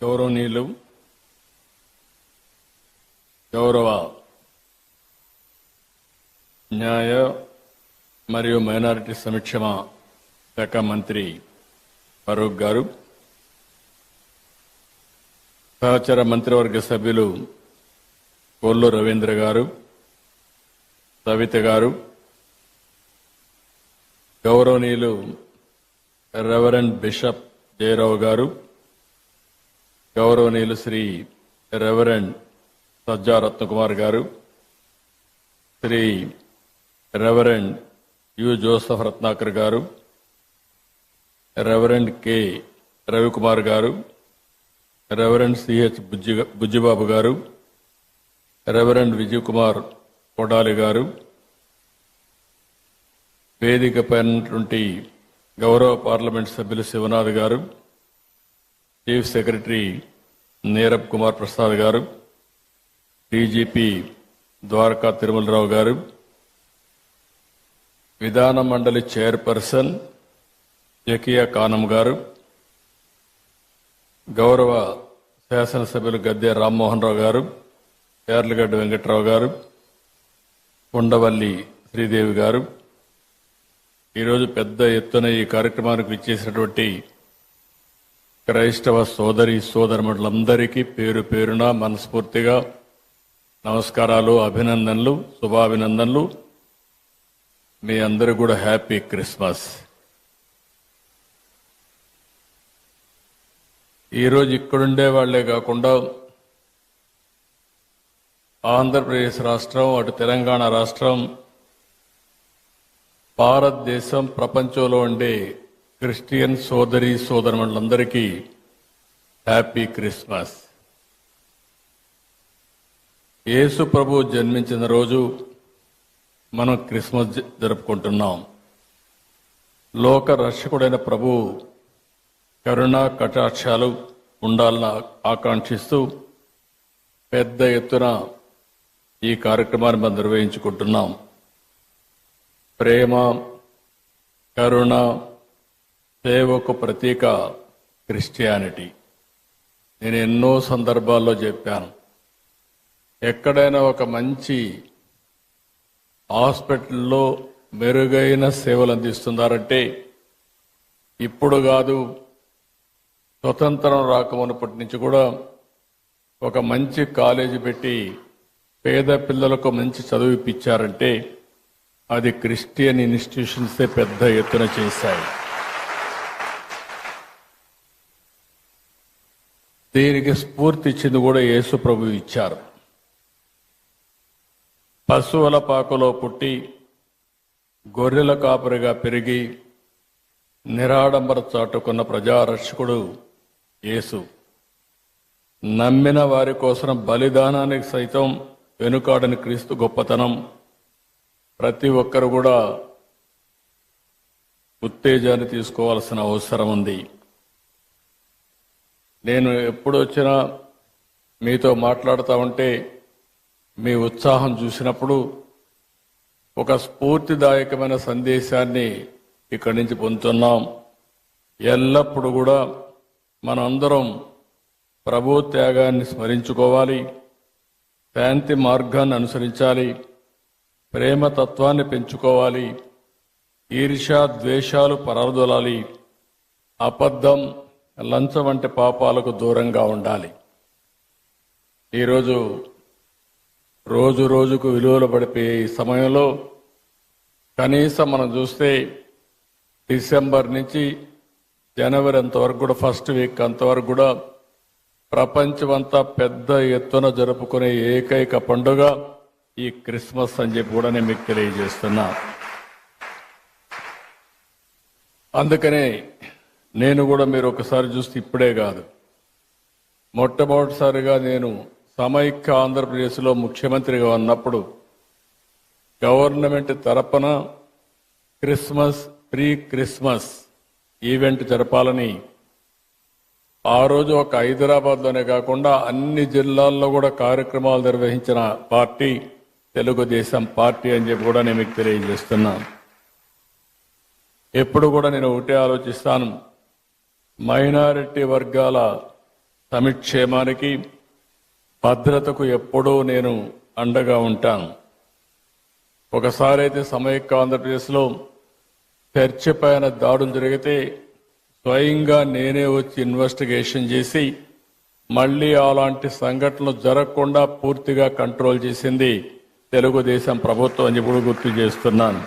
గౌరవనీయులు గౌరవ న్యాయ మరియు మైనారిటీ సంక్షేమ శాఖ మంత్రి ఫరూక్ గారు, సహచర మంత్రివర్గ సభ్యులు కొల్లు రవీంద్ర గారు, సవిత గారు, గౌరవనీయులు రెవరెండ్ బిషప్ జయరావు గారు, గౌరవనీయులు Shri reverend Sajja Ratnakumar garu, Shri reverend U Joseph Ratnakar garu, reverend K Ravikumar గారు, రెవరెండ్ సిహెచ్ బుజ్జిబాబు గారు, రెవరెండ్ విజయ్ కుమార్ కొడాలి గారు, వేదికపైనటువంటి గౌరవ పార్లమెంట్ సభ్యులు శివనాథ్ గారు, చీఫ్ సెక్రటరీ నీరబ్ కుమార్ ప్రసాద్ గారు, డీజీపీ ద్వారకా తిరుమలరావు గారు, విధాన మండలి చైర్పర్సన్ జకియా కానం గారు, గౌరవ శాసనసభ్యులు గద్దె రామ్మోహన్ రావు గారు, యార్లగడ్డ వెంకట్రావు గారు, ఉండవల్లి శ్రీదేవి గారు, ఈరోజు పెద్ద ఎత్తున ఈ కార్యక్రమానికి విచ్చేసినటువంటి క్రైస్తవ సోదరి సోదరులందరికీ పేరు పేరున మనస్ఫూర్తిగా నమస్కారాలు, అభినందనలు, శుభాభినందనలు. మీ అందరూ కూడా హ్యాపీ క్రిస్మస్. ఈరోజు ఇక్కడుండే వాళ్లే కాకుండా ఆంధ్రప్రదేశ్ రాష్ట్రం, అటు తెలంగాణ రాష్ట్రం, భారతదేశం, ప్రపంచంలో ఉండే క్రిస్టియన్ సోదరి సోదరులందరికీ హ్యాపీ క్రిస్మస్. యేసు ప్రభు జన్మించిన రోజు మనం క్రిస్మస్ జరుపుకుంటున్నాం. లోక రక్షకుడైన ప్రభు కరుణా కటాక్షాలు ఉండాలని ఆకాంక్షిస్తూ పెద్ద ఎత్తున ఈ కార్యక్రమాన్ని మనం నిర్వహించుకుంటున్నాం. ప్రేమ, కరుణ, సేవకు ప్రతీక క్రిస్టియానిటీ. నేను ఎన్నో సందర్భాల్లో చెప్పాను, ఎక్కడైనా ఒక మంచి హాస్పిటల్లో మెరుగైన సేవలు అందిస్తున్నారంటే ఇప్పుడు కాదు, స్వతంత్రం రాకమునప్పటి నుంచి కూడా ఒక మంచి కాలేజీ పెట్టి పేద పిల్లలకు మంచి చదువు ఇప్పించారంటే అది క్రిస్టియన్ ఇన్స్టిట్యూషన్సే పెద్ద ఎత్తున చేశాయి. దీనికి స్ఫూర్తి ఇచ్చింది కూడా యేసు ప్రభు ఇచ్చారు. పశువుల పాకలో పుట్టి గొర్రెల కాపరిగా పెరిగి నిరాడంబర చాటుకున్న ప్రజారక్షకుడు యేసు. నమ్మిన వారి కోసం బలిదానానికి సైతం వెనుకాడని క్రీస్తు గొప్పతనం ప్రతి ఒక్కరు కూడా ఉత్తేజాన్ని తీసుకోవాల్సిన అవసరం ఉంది. నేను ఎప్పుడు వచ్చినా మీతో మాట్లాడుతూ ఉంటే మీ ఉత్సాహం చూసినప్పుడు ఒక స్ఫూర్తిదాయకమైన సందేశాన్ని ఇక్కడి నుంచి పొందుతున్నాం. ఎల్లప్పుడూ కూడా మనందరం ప్రభు త్యాగాన్ని స్మరించుకోవాలి, శాంతి మార్గాన్ని అనుసరించాలి, ప్రేమతత్వాన్ని పెంచుకోవాలి, ఈర్ష్య ద్వేషాలు పరదొలాలి, అబద్ధం, లంచం వంటి పాపాలకు దూరంగా ఉండాలి. ఈరోజు రోజు రోజుకు విలువలు పడిపోయే ఈ సమయంలో కనీసం మనం చూస్తే డిసెంబర్ నుంచి జనవరి అంతవరకు కూడా, ఫస్ట్ వీక్ అంతవరకు కూడా ప్రపంచమంతా పెద్ద ఎత్తున జరుపుకునే ఏకైక పండుగ ఈ క్రిస్మస్ అని చెప్పి కూడా నేను మీకు తెలియజేస్తున్నా. అందుకనే నేను కూడా మీరు ఒకసారి చూస్తే ఇప్పుడే కాదు, మొట్టమొదటిసారిగా నేను సమైక్య ఆంధ్రప్రదేశ్లో ముఖ్యమంత్రిగా ఉన్నప్పుడు గవర్నమెంట్ తరపున ప్రీ క్రిస్మస్ ఈవెంట్ జరపాలని ఆ రోజు ఒక హైదరాబాద్లోనే కాకుండా అన్ని జిల్లాల్లో కూడా కార్యక్రమాలు నిర్వహించిన పార్టీ తెలుగుదేశం పార్టీ అని చెప్పి కూడా నేను మీకు తెలియజేస్తున్నాను. ఎప్పుడు కూడా నేను ఒకటే ఆలోచిస్తాను, మైనారిటీ వర్గాల సమిక్షేమానికి భద్రతకు ఎప్పుడూ నేను అండగా ఉంటాను. ఒకసారి అయితే సమైక్య ఆంధ్రప్రదేశ్లో చర్చి పైన దాడులు జరిగితే స్వయంగా నేనే వచ్చి ఇన్వెస్టిగేషన్ చేసి మళ్లీ అలాంటి సంఘటనలు జరగకుండా పూర్తిగా కంట్రోల్ చేసింది తెలుగుదేశం ప్రభుత్వం అని ఇప్పుడు గుర్తు చేస్తున్నాను.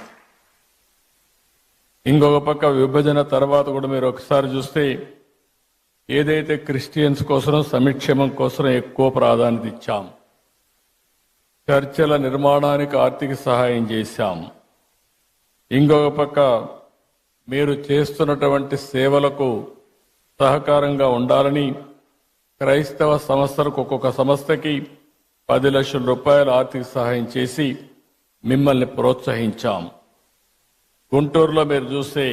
ఇంకొక పక్క విభజన తర్వాత కూడా మీరు ఒకసారి చూస్తే ఏదైతే క్రిస్టియన్స్ కోసం సంక్షేమం కోసం ఎక్కువ ప్రాధాన్యత ఇచ్చాం, చర్చల నిర్మాణానికి ఆర్థిక సహాయం చేశాం. ఇంకొక పక్క మీరు చేస్తున్నటువంటి సేవలకు సహకారంగా ఉండాలని క్రైస్తవ సంస్థలకు ఒక్కొక్క సంస్థకి 10 లక్షల రూపాయల ఆర్థిక సహాయం చేసి మిమ్మల్ని ప్రోత్సహించాం. గుంటూరులో మీరు చూస్తే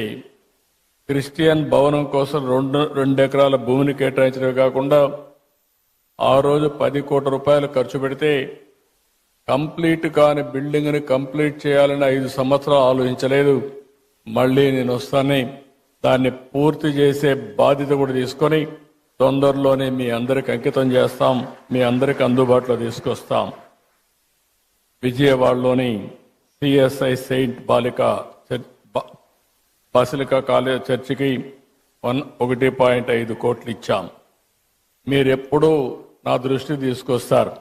క్రిస్టియన్ భవనం కోసం 2 ఎకరాల భూమిని కేటాయించడమే కాకుండా ఆ రోజు 10 కోట్ల రూపాయలు ఖర్చు పెడితే కంప్లీట్ కాని బిల్డింగ్ని కంప్లీట్ చేయాలని 5 సంవత్సరాలు ఆలోచించలేదు. మళ్లీ నేను వస్తానే దాన్ని పూర్తి చేసే బాధ్యత కూడా తీసుకొని తొందరలోనే మీ అందరికి అంకితం చేస్తాం, మీ అందరికి అందుబాటులో తీసుకొస్తాం. విజయవాడలోని సిఎస్ఐ సెయింట్ బాసిలికా కాలేజ్ చర్చికి 1.5 కోట్లు ఇచ్చాం. మీరెప్పుడూ నా దృష్టికి తీసుకొస్తారు.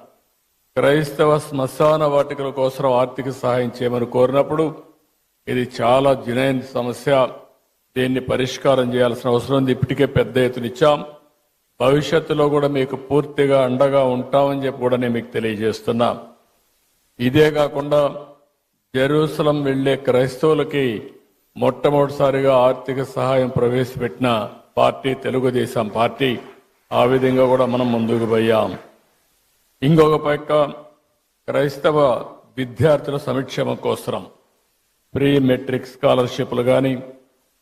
క్రైస్తవ శ్మశాన వాటికల కోసం ఆర్థిక సహాయం చేయమని కోరినప్పుడు ఇది చాలా జనైన సమస్య, దీన్ని పరిష్కారం చేయాల్సిన అవసరం ఉంది. ఇప్పటికే పెద్ద ఎత్తున ఇచ్చాం. భవిష్యత్తులో కూడా మీకు పూర్తిగా అండగా ఉంటామని చెప్పి కూడా నేను మీకు తెలియజేస్తున్నా. ఇదే కాకుండా జెరూసలం వెళ్లే క్రైస్తవులకి మొట్టమొదటిసారిగా ఆర్థిక సహాయం ప్రవేశపెట్టిన పార్టీ తెలుగుదేశం పార్టీ. ఆ విధంగా కూడా మనం ముందుకు పోయాం. ఇంకొక పక్క క్రైస్తవ విద్యార్థుల సంక్షేమం కోసం ప్రీ మెట్రిక్ స్కాలర్షిప్లు కానీ,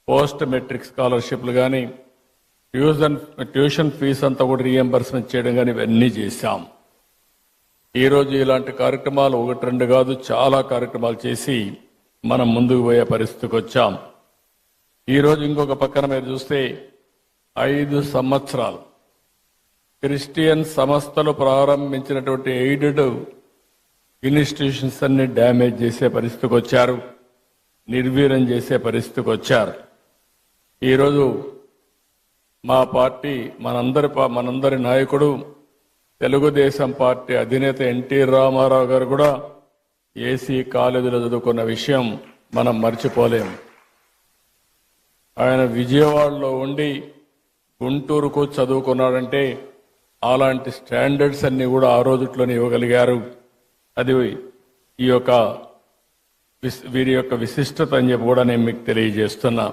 పోస్ట్ మెట్రిక్ స్కాలర్షిప్లు కానీ, ట్యూషన్ ఫీజు అంతా కూడా రీఎంబర్స్మెంట్ చేయడం కానీ ఇవన్నీ చేశాం. ఈరోజు ఇలాంటి కార్యక్రమాలు 1-2 కాదు, చాలా కార్యక్రమాలు చేసి మనం ముందుకు పోయే పరిస్థితికి వచ్చాం. ఈరోజు ఇంకొక పక్కన మీరు చూస్తే 5 సంవత్సరాలు క్రిస్టియన్ సంస్థలు ప్రారంభించినటువంటి ఎయిడెడ్ ఇన్స్టిట్యూషన్స్ అన్ని డ్యామేజ్ చేసే పరిస్థితికి వచ్చారు, నిర్వీర్యం చేసే పరిస్థితికి వచ్చారు. ఈరోజు మా పార్టీ మనందరి నాయకుడు తెలుగుదేశం పార్టీ అధినేత ఎన్టీ రామారావు గారు కూడా ఏసీ కాలేజీలో చదువుకున్న విషయం మనం మర్చిపోలేం. ఆయన విజయవాడలో ఉండి గుంటూరుకు చదువుకున్నాడంటే అలాంటి స్టాండర్డ్స్ అన్ని కూడా ఆ రోజుట్లోనే ఇవ్వగలిగారు. అది వీరి యొక్క విశిష్టత అని చెప్పి కూడా నేను మీకు తెలియజేస్తున్నా.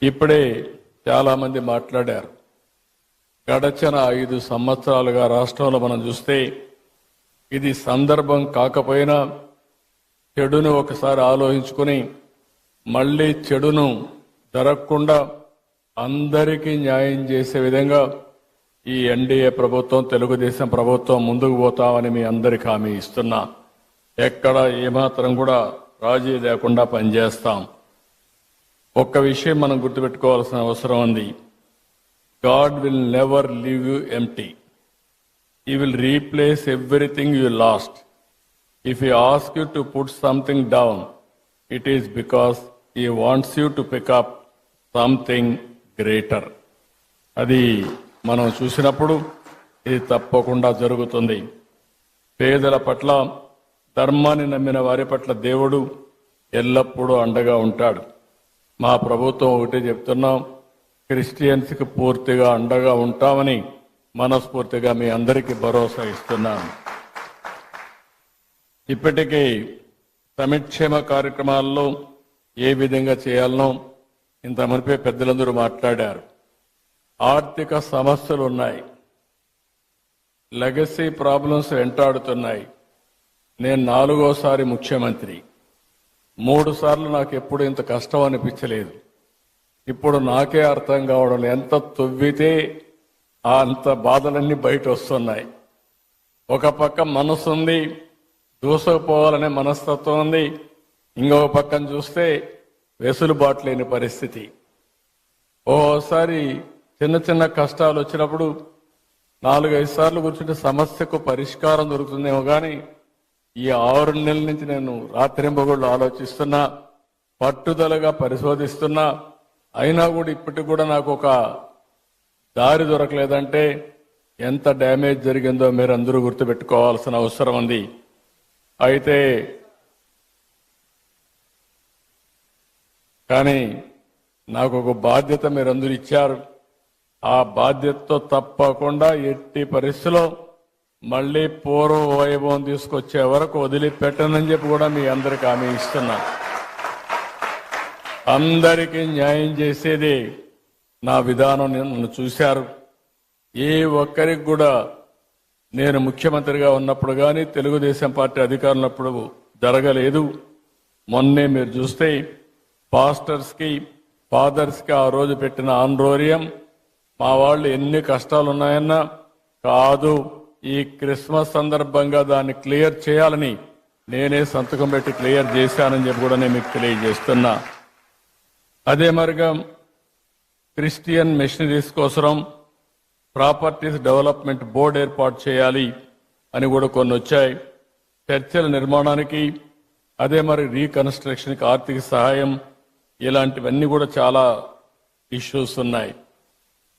ఇప్పుడే చాలా మంది మాట్లాడారు. గడచిన 5 సంవత్సరాలుగా రాష్ట్రంలో మనం చూస్తే ఇది సందర్భం కాకపోయినా చెడును ఒకసారి ఆలోచించుకుని మళ్లీ చెడును జరగకుండా అందరికీ న్యాయం చేసే విధంగా ఈ ఎన్డీఏ ప్రభుత్వం, తెలుగుదేశం ప్రభుత్వం ముందుకు పోతామని మీ అందరికీ హామీ ఇస్తున్నా. ఎక్కడ ఏమాత్రం కూడా రాజీ లేకుండా పనిచేస్తాం. ఒక్క విషయం మనం గుర్తుపెట్టుకోవాల్సిన అవసరం ఉంది. God will never leave you empty. He will replace everything you lost. If he asks you to put something down, it is because he wants you to pick up something greater. అది మనం చూసినప్పుడు ఇది తప్పకుండా జరుగుతుంది. పేదల పట్ల, ధర్మాన్ని నమ్మిన వారి పట్ల దేవుడు ఎల్లప్పుడూ అండగా ఉంటాడు. మా ప్రభుత్వం ఒకటే చెప్తున్నాం, క్రిస్టియన్స్కి పూర్తిగా అండగా ఉంటామని మనస్ఫూర్తిగా మీ అందరికీ భరోసా ఇస్తున్నాను. ఇప్పటికీ సంక్షేమ కార్యక్రమాల్లో ఏ విధంగా చేయాలనో ఇంత మునిపే పెద్దలందరూ మాట్లాడారు. ఆర్థిక సమస్యలు ఉన్నాయి, లెగసీ ప్రాబ్లమ్స్ వెంటాడుతున్నాయి. నేను 4వసారి ముఖ్యమంత్రి. 3 సార్లు నాకు ఎప్పుడు ఇంత కష్టం అనిపించలేదు. ఇప్పుడు నాకే అర్థం కావడం, ఎంత తవ్వితే అంత బాధలన్నీ బయట వస్తున్నాయి. ఒక పక్క మనసు ఉంది, దూసుకుపోవాలనే మనస్తత్వం ఉంది. ఇంకొక పక్కన చూస్తే వెసులుబాటు లేని పరిస్థితి. ఓసారి చిన్న చిన్న కష్టాలు వచ్చినప్పుడు 4-5 సార్లు కూర్చుంటే సమస్యకు పరిష్కారం దొరుకుతుందేమో కానీ ఈ 6 నెలల నుంచి నేను రాత్రింబగళ్ళు ఆలోచిస్తున్నా, పట్టుదలగా పరిశోధిస్తున్నా, అయినా కూడా ఇప్పటికి కూడా నాకు ఒక దారి దొరకలేదంటే ఎంత డ్యామేజ్ జరిగిందో మీరు అందరూ గుర్తుపెట్టుకోవాల్సిన అవసరం ఉంది. అయితే కానీ నాకు ఒక బాధ్యత మీరందరూ ఇచ్చారు. ఆ బాధ్యతతో తప్పకుండా ఎట్టి పరిస్థితిలో మళ్ళీ పూర్వ వైభవం తీసుకొచ్చే వరకు వదిలిపెట్టనని చెప్పి కూడా మీ అందరికి హామీ ఇస్తున్నా. అందరికీ న్యాయం చేసేది నా విధానం. నన్ను చూశారు. ఏ ఒక్కరికి కూడా నేను ముఖ్యమంత్రిగా ఉన్నప్పుడు కానీ తెలుగుదేశం పార్టీ అధికారంలో ఉన్నప్పుడు జరగలేదు. మొన్నే మీరు చూస్తే పాస్టర్స్కి ఫాదర్స్కి ఆ రోజు పెట్టిన ఆందోళన మా వాళ్ళు ఎన్ని కష్టాలు ఉన్నాయన్నా కాదు, ఈ క్రిస్మస్ సందర్భంగా దాన్ని క్లియర్ చేయాలని నేనే సంతకం పెట్టి క్లియర్ చేశానని చెప్పి కూడా నేను మీకు తెలియజేస్తున్నా. అదే మరిగా క్రిస్టియన్ మిషనరీస్ కోసం ప్రాపర్టీస్ డెవలప్మెంట్ బోర్డు ఏర్పాటు చేయాలి అని కూడా కొన్ని వచ్చాయి. చర్చల నిర్మాణానికి, అదే మరి రీకన్స్ట్రక్షన్కి ఆర్థిక సహాయం, ఇలాంటివన్నీ కూడా చాలా ఇష్యూస్ ఉన్నాయి.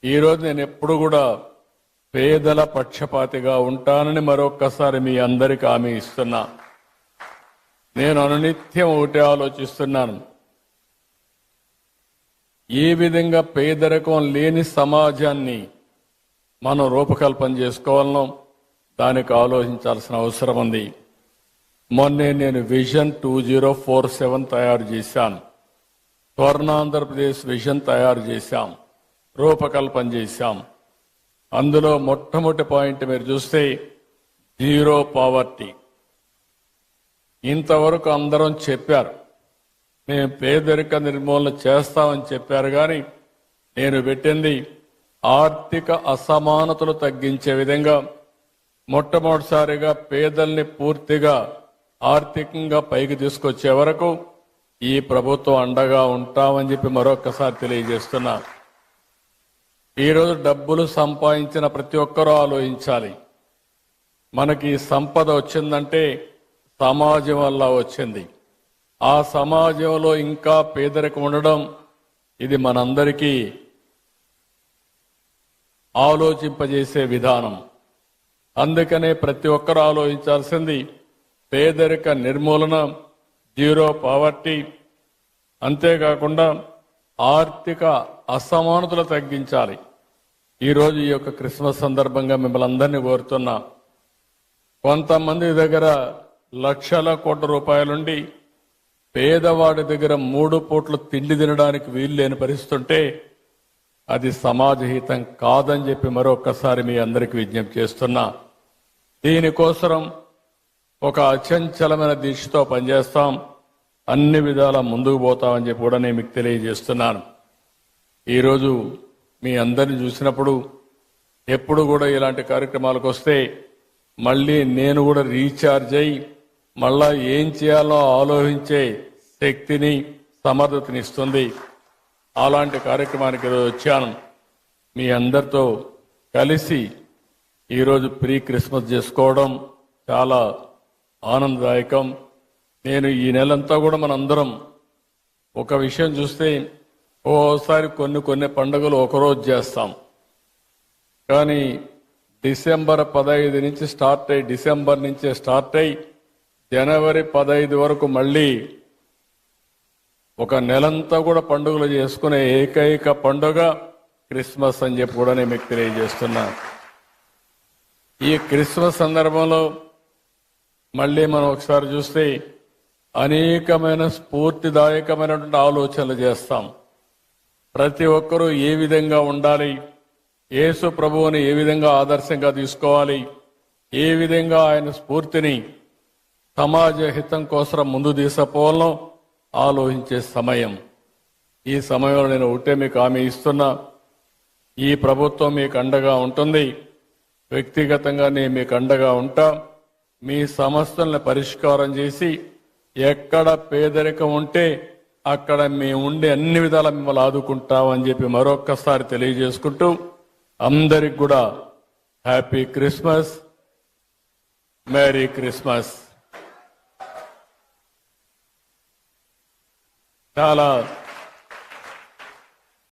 ఈరోజు నేను ఎప్పుడు కూడా పేదల పక్షపాతిగా ఉంటానని మరొక్కసారి మీ అందరికీ హామీ ఇస్తున్నా. నేను అనునిత్యం ఒకటే ఆలోచిస్తున్నాను, ఏ విధంగా పేదరికం లేని సమాజాన్ని మనం రూపకల్పన చేసుకోవాలనో దానికి ఆలోచించాల్సిన అవసరం ఉంది. మొన్నే నేను విజన్ 2047 తయారు చేశాను. స్వర్ణాంధ్రప్రదేశ్ విజన్ తయారు చేశాం, రూపకల్పన చేశాం. అందులో మొట్టమొదటి పాయింట్ మీరు చూస్తే జీరో పావర్టీ. ఇంతవరకు అందరం చెప్పారు మేము పేదరిక నిర్మూలన చేస్తామని చెప్పారు, కానీ నేను పెట్టింది ఆర్థిక అసమానతలు తగ్గించే విధంగా మొట్టమొదటిసారిగా పేదల్ని పూర్తిగా ఆర్థికంగా పైకి తీసుకొచ్చే వరకు ఈ ప్రభుత్వం అండగా ఉంటామని చెప్పి మరొకసారి తెలియజేస్తున్నా. ఈరోజు డబ్బులు సంపాదించిన ప్రతి ఒక్కరూ ఆలోచించాలి, మనకి సంపద వచ్చిందంటే సమాజం వల్ల వచ్చింది. ఆ సమాజంలో ఇంకా పేదరికం ఉండడం ఇది మనందరికీ ఆలోచింపజేసే విధానం. అందుకనే ప్రతి ఒక్కరూ ఆలోచించాల్సింది పేదరిక నిర్మూలన, జీరో పావర్టీ, అంతేకాకుండా ఆర్థిక అసమానతలు తగ్గించాలి. ఈరోజు ఈ యొక్క క్రిస్మస్ సందర్భంగా మిమ్మల్ని అందరినీ కోరుతున్నా, కొంతమంది దగ్గర లక్షల కోట్ల రూపాయలుండి పేదవాడి దగ్గర 3 పూట్లు తిండి తినడానికి వీలు లేని పరిస్థితి ఉంటే అది సమాజహితం కాదని చెప్పి మరొకసారి మీ అందరికీ విజ్ఞప్తి చేస్తున్నా. దీనికోసం ఒక అచంచలమైన దీక్షతో పనిచేస్తాం, అన్ని విధాలా ముందుకు పోతామని చెప్పి కూడా నేను మీకు తెలియజేస్తున్నాను. ఈరోజు మీ అందరిని చూసినప్పుడు ఎప్పుడు కూడా ఇలాంటి కార్యక్రమాలకు వస్తే మళ్ళీ నేను కూడా రీఛార్జ్ అయ్యి మళ్ళా ఏం చేయాలో ఆలోచించే శక్తిని, సమర్థతని ఇస్తుంది. అలాంటి కార్యక్రమానికి ఈరోజు వచ్చాను. మీ అందరితో కలిసి ఈరోజు ప్రీ క్రిస్మస్ చేసుకోవడం చాలా ఆనందదాయకం. నేను ఈ నెలంతా కూడా మనందరం ఒక విషయం చూస్తే ఓసారి కొన్ని పండుగలు ఒకరోజు చేస్తాం, కానీ డిసెంబర్ 15 నుంచి స్టార్ట్ అయ్యి, డిసెంబర్ నుంచే స్టార్ట్ అయ్యి జనవరి 15 వరకు మళ్ళీ ఒక నెలంతా కూడా పండుగలు చేసుకునే ఏకైక పండుగ క్రిస్మస్ అని చెప్పి కూడా నేను మీకు తెలియజేస్తున్నా. ఈ క్రిస్మస్ సందర్భంలో మళ్ళీ మనం ఒకసారి చూస్తే అనేకమైన స్ఫూర్తిదాయకమైనటువంటి ఆలోచనలు చేస్తాం. ప్రతి ఒక్కరూ ఏ విధంగా ఉండాలి, యేసు ప్రభువుని ఏ విధంగా ఆదర్శంగా తీసుకోవాలి, ఏ విధంగా ఆయన స్ఫూర్తిని సమాజ హితం కోసం ముందు తీసుకుపోవాలో ఆలోచించే సమయం. ఈ సమయంలో నేను ఒకటే మీకు హామీ ఇస్తున్నా, ఈ ప్రభుత్వం మీకు అండగా ఉంటుంది. వ్యక్తిగతంగా నేను మీకు అండగా ఉంటా. మీ సమస్యలను పరిష్కారం చేసి ఎక్కడ పేదరికం ఉంటే అక్కడ మేము ఉండి అన్ని విధాలా మిమ్మల్ని ఆదుకుంటామని చెప్పి మరొక్కసారి తెలియజేసుకుంటూ అందరికి కూడా హ్యాపీ క్రిస్మస్, మేరీ క్రిస్మస్. చాలా